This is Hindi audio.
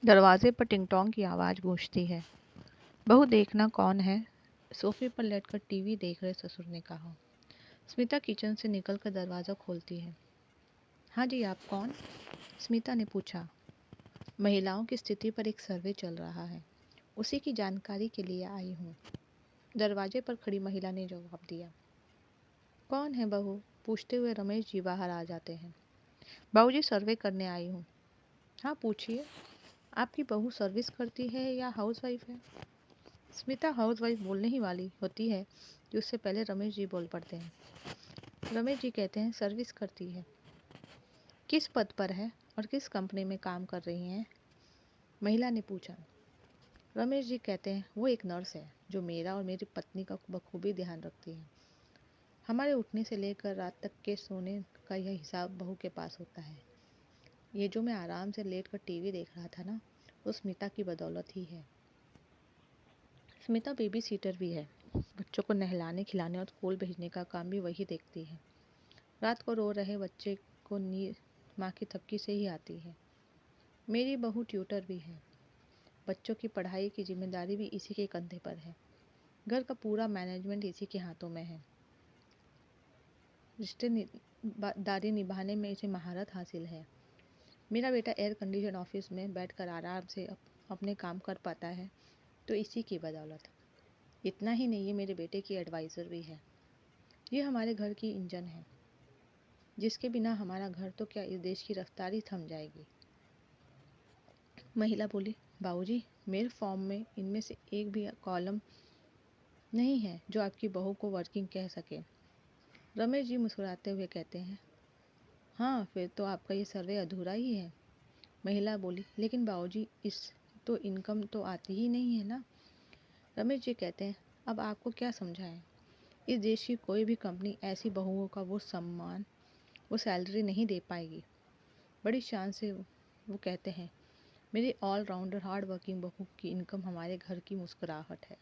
दरवाजे पर टिंग-टोंग की आवाज़ गूंजती है। बहू देखना कौन है? सोफे पर लेटकर टीवी देख रहे ससुर ने कहा। स्मिता किचन से निकलकर दरवाज़ा खोलती है। हाँ जी, आप कौन? स्मिता ने पूछा। महिलाओं की स्थिति पर एक सर्वे चल रहा है, उसी की जानकारी के लिए आई हूँ। दरवाजे पर खड़ी महिला ने जवाब दिया। कौन है बहू? पूछते हुए रमेश जी बाहर आ जाते हैं। बाबूजी, सर्वे करने आई हूँ। हाँ, पूछिए। आपकी बहू सर्विस करती है या हाउसवाइफ है? स्मिता हाउसवाइफ बोलने ही वाली होती है कि उससे पहले रमेश जी बोल पड़ते हैं। रमेश जी कहते हैं सर्विस करती है। किस पद पर है और किस कंपनी में काम कर रही हैं? महिला ने पूछा। रमेश जी कहते हैं वो एक नर्स है जो मेरा और मेरी पत्नी का बखूबी ध्यान रखती है। हमारे उठने से लेकर रात तक के सोने का यह हिसाब बहू के पास होता है। ये जो मैं आराम से लेटकर टीवी देख रहा था ना, वो स्मिता की बदौलत ही है। स्मिता बेबी सीटर भी है। बच्चों को नहलाने खिलाने और स्कूल भेजने का काम भी वही देखती है। रात को रो रहे बच्चे को नींद माँ की थपकी से ही आती है। मेरी बहू ट्यूटर भी है। बच्चों की पढ़ाई की जिम्मेदारी भी इसी के कंधे पर है। घर का पूरा मैनेजमेंट इसी के हाथों में है। रिश्तेदारी निभाने में इसे महारत हासिल है। मेरा बेटा एयर कंडीशन ऑफिस में बैठकर आराम से अपने काम कर पाता है तो इसी की बदौलत। इतना ही नहीं, ये मेरे बेटे की एडवाइज़र भी है। ये हमारे घर की इंजन है, जिसके बिना हमारा घर तो क्या इस देश की रफ्तार ही थम जाएगी। महिला बोली, बाबूजी, मेरे फॉर्म में इनमें से एक भी कॉलम नहीं है जो आपकी बहू को वर्किंग कह सके। रमेश जी मुस्कुराते हुए कहते हैं, हाँ, फिर तो आपका ये सर्वे अधूरा ही है। महिला बोली, लेकिन बाबूजी, इस तो इनकम तो आती ही नहीं है ना। रमेश जी कहते हैं, अब आपको क्या समझाएं? इस देश की कोई भी कंपनी ऐसी बहुओं का वो सम्मान, वो सैलरी नहीं दे पाएगी। बड़ी शान से वो कहते हैं, मेरी ऑल राउंडर हार्ड वर्किंग बहू की इनकम हमारे घर की मुस्कुराहट है।